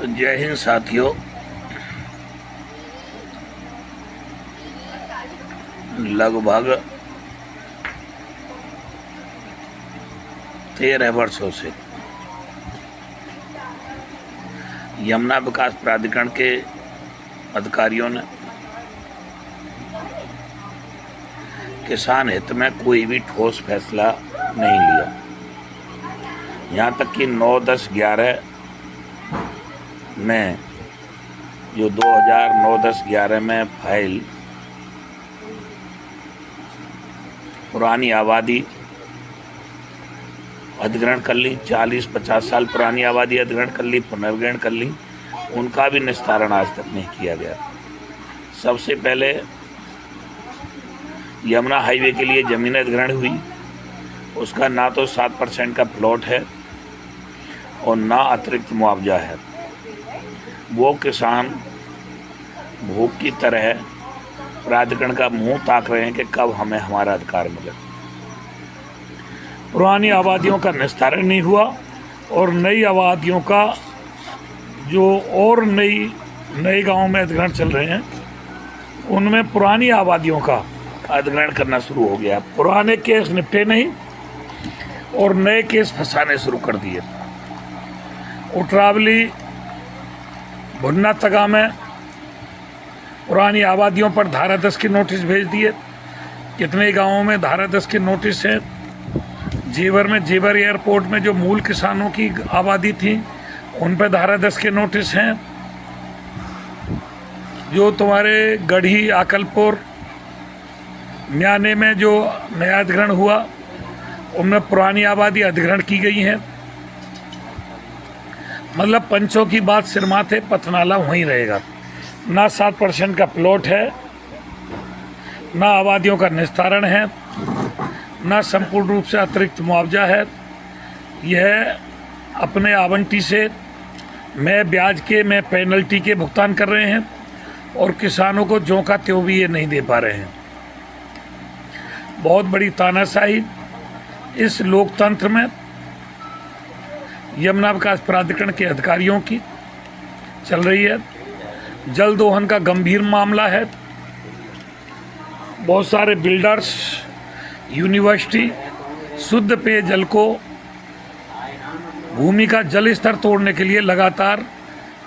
तो जय हिंद साथियों। लगभग 13 वर्षों से यमुना विकास प्राधिकरण के अधिकारियों ने किसान हित में कोई भी ठोस फैसला नहीं लिया। यहाँ तक कि 9, 10, 11 में जो 2009, 10, 11 में फाइल पुरानी आबादी अधिग्रहण कर ली, 40-50 साल पुरानी आबादी अधिग्रहण कर ली, पुनर्ग्रहण कर ली, उनका भी निस्तारण आज तक नहीं किया गया। सबसे पहले यमुना हाईवे के लिए जमीन अधिग्रहण हुई, उसका ना तो 7% का प्लॉट है और ना अतिरिक्त मुआवजा है। वो किसान भूख की तरह प्राधिकरण का मुंह ताक रहे हैं कि कब हमें हमारा अधिकार मिले। पुरानी आबादियों का निस्तारण नहीं हुआ और नई आबादियों का जो और नए गांव में अधिग्रहण चल रहे हैं उनमें पुरानी आबादियों का अधिग्रहण करना शुरू हो गया। पुराने केस निपटे नहीं और नए केस फंसाने शुरू कर दिए। उटरावली, भुन्ना तगा में पुरानी आबादियों पर धारा 10 के नोटिस भेज दिए। कितने गांवों में धारा 10 के नोटिस हैं। जेवर एयरपोर्ट में जो मूल किसानों की आबादी थी उन पर धारा 10 के नोटिस हैं। जो तुम्हारे गढ़ी, आकलपुर, म्याने में जो नया अधिग्रहण हुआ उनमें पुरानी आबादी अधिग्रहण की गई है। मतलब पंचों की बात सिरमाथे, पथनाला वहीं रहेगा। ना 7% का प्लॉट है, ना आबादियों का निस्तारण है, ना संपूर्ण रूप से अतिरिक्त मुआवजा है। यह अपने आवंटी से मैं ब्याज के, मैं पेनल्टी के भुगतान कर रहे हैं और किसानों को ज्यों का त्यों भी ये नहीं दे पा रहे हैं। बहुत बड़ी तानाशाही इस लोकतंत्र में यमुना विकास प्राधिकरण के अधिकारियों की चल रही है। जल दोहन का गंभीर मामला है। बहुत सारे बिल्डर्स, यूनिवर्सिटी शुद्ध पेयजल को, भूमि का जल स्तर तोड़ने के लिए लगातार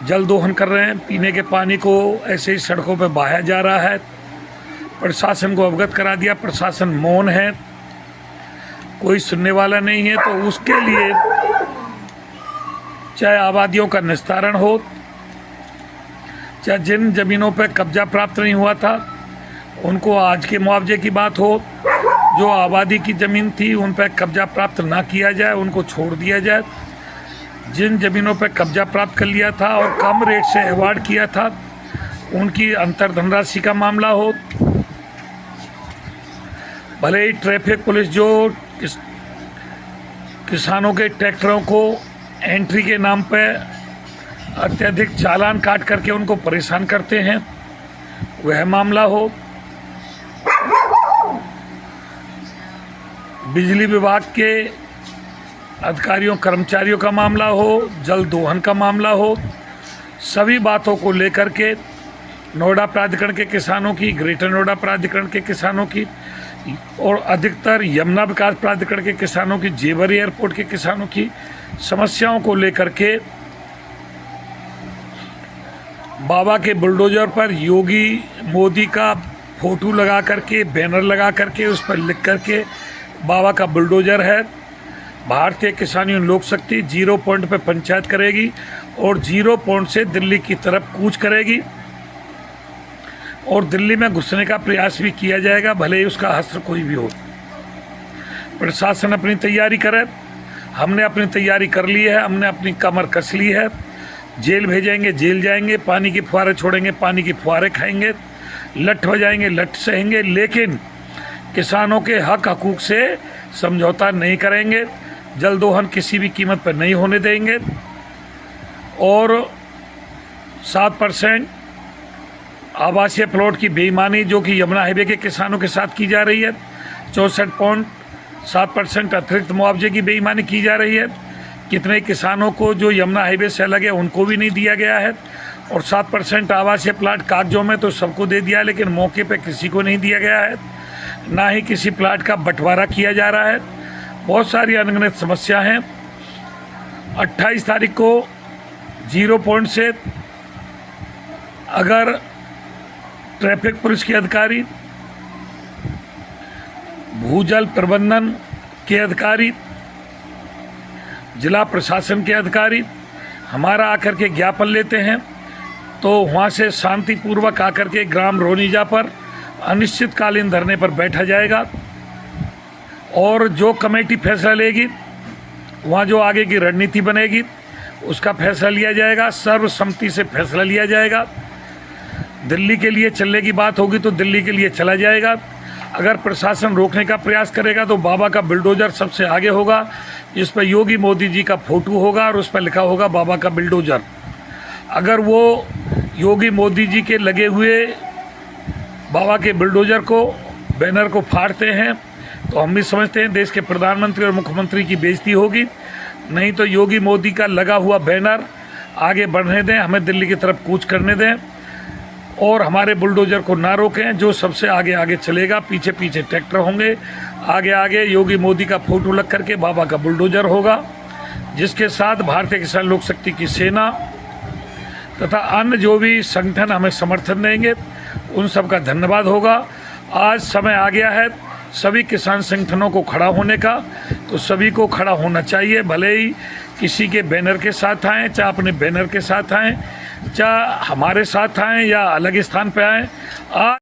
जल दोहन कर रहे हैं। पीने के पानी को ऐसे ही सड़कों पर बहाया जा रहा है। प्रशासन को अवगत करा दिया, प्रशासन मौन है, कोई सुनने वाला नहीं है। तो उसके लिए चाहे आबादियों का निस्तारण हो, चाहे जिन जमीनों पर कब्जा प्राप्त नहीं हुआ था उनको आज के मुआवजे की बात हो, जो आबादी की ज़मीन थी उन पर कब्जा प्राप्त ना किया जाए, उनको छोड़ दिया जाए। जिन ज़मीनों पर कब्जा प्राप्त कर लिया था और कम रेट से अवार्ड किया था उनकी अंतर धनराशि का मामला हो। भले ही ट्रैफिक पुलिस जो किसानों के ट्रैक्टरों को एंट्री के नाम पर अत्यधिक चालान काट करके उनको परेशान करते हैं, वह मामला हो। बिजली विभाग के अधिकारियों, कर्मचारियों का मामला हो, जल दोहन का मामला हो, सभी बातों को लेकर के नोएडा प्राधिकरण के किसानों की, ग्रेटर नोएडा प्राधिकरण के किसानों की और अधिकतर यमुना विकास प्राधिकरण के किसानों की, जेवर एयरपोर्ट के किसानों की समस्याओं को लेकर के बाबा के बुलडोजर पर योगी मोदी का फोटो लगा करके, बैनर लगा करके, उस पर लिख करके बाबा का बुलडोजर है। भारतीय किसान यूनियन लोक शक्ति 0 पॉइंट पे पंचायत करेगी और 0 पॉइंट से दिल्ली की तरफ कूच करेगी और दिल्ली में घुसने का प्रयास भी किया जाएगा, भले ही उसका हस्त्र कोई भी हो। प्रशासन अपनी तैयारी करे, हमने अपनी तैयारी कर ली है, हमने अपनी कमर कस ली है। जेल भेजेंगे, जेल जाएंगे, पानी की फुहारे छोड़ेंगे, पानी की फुहारे खाएंगे, लठ बजाएंगे, लठ सहेंगे, लेकिन किसानों के हक हकूक से समझौता नहीं करेंगे। जल दोहन किसी भी कीमत पर नहीं होने देंगे और 7% आवासीय प्लॉट की बेईमानी जो कि यमुना हाईवे के किसानों के साथ की जा रही है, 64.7% अतिरिक्त मुआवजे की बेईमानी की जा रही है। कितने किसानों को जो यमुना हाईवे से अलग है उनको भी नहीं दिया गया है, और 7% आवासीय प्लाट कागजों में तो सबको दे दिया है, लेकिन मौके पे किसी को नहीं दिया गया है। ना ही किसी प्लाट का बंटवारा किया जा रहा है। बहुत सारी अनगिनत समस्या हैं। 28 तारीख को 0 पॉइंट से अगर ट्रैफिक पुलिस के अधिकारी, भूजल प्रबंधन के अधिकारी, जिला प्रशासन के अधिकारी हमारा आकर के ज्ञापन लेते हैं तो वहाँ से शांतिपूर्वक आकर के ग्राम रोनीजा पर अनिश्चितकालीन धरने पर बैठा जाएगा, और जो कमेटी फैसला लेगी वहाँ जो आगे की रणनीति बनेगी उसका फैसला लिया जाएगा। सर्वसम्मति से फैसला लिया जाएगा। दिल्ली के लिए चलने की बात होगी तो दिल्ली के लिए चला जाएगा। अगर प्रशासन रोकने का प्रयास करेगा तो बाबा का बुलडोजर सबसे आगे होगा, जिस पर योगी मोदी जी का फोटो होगा और उस पर लिखा होगा बाबा का बुलडोजर। अगर वो योगी मोदी जी के लगे हुए बाबा के बुलडोजर को, बैनर को फाड़ते हैं तो हम भी समझते हैं देश के प्रधानमंत्री और मुख्यमंत्री की बेइज्जती होगी। नहीं तो योगी मोदी का लगा हुआ बैनर आगे बढ़ने दें, हमें दिल्ली की तरफ कूच करने दें और हमारे बुलडोजर को ना रोकें। जो सबसे आगे आगे चलेगा, पीछे पीछे ट्रैक्टर होंगे, आगे आगे योगी मोदी का फोटो लग करके बाबा का बुलडोजर होगा, जिसके साथ भारतीय किसान लोक शक्ति की सेना तथा अन्य जो भी संगठन हमें समर्थन देंगे उन सब का धन्यवाद होगा। आज समय आ गया है सभी किसान संगठनों को खड़ा होने का, तो सभी को खड़ा होना चाहिए। भले ही किसी के बैनर के साथ आएँ, चाहे अपने बैनर के साथ आएँ, चाहे हमारे साथ आएँ या अलग स्थान पे आएँ। आज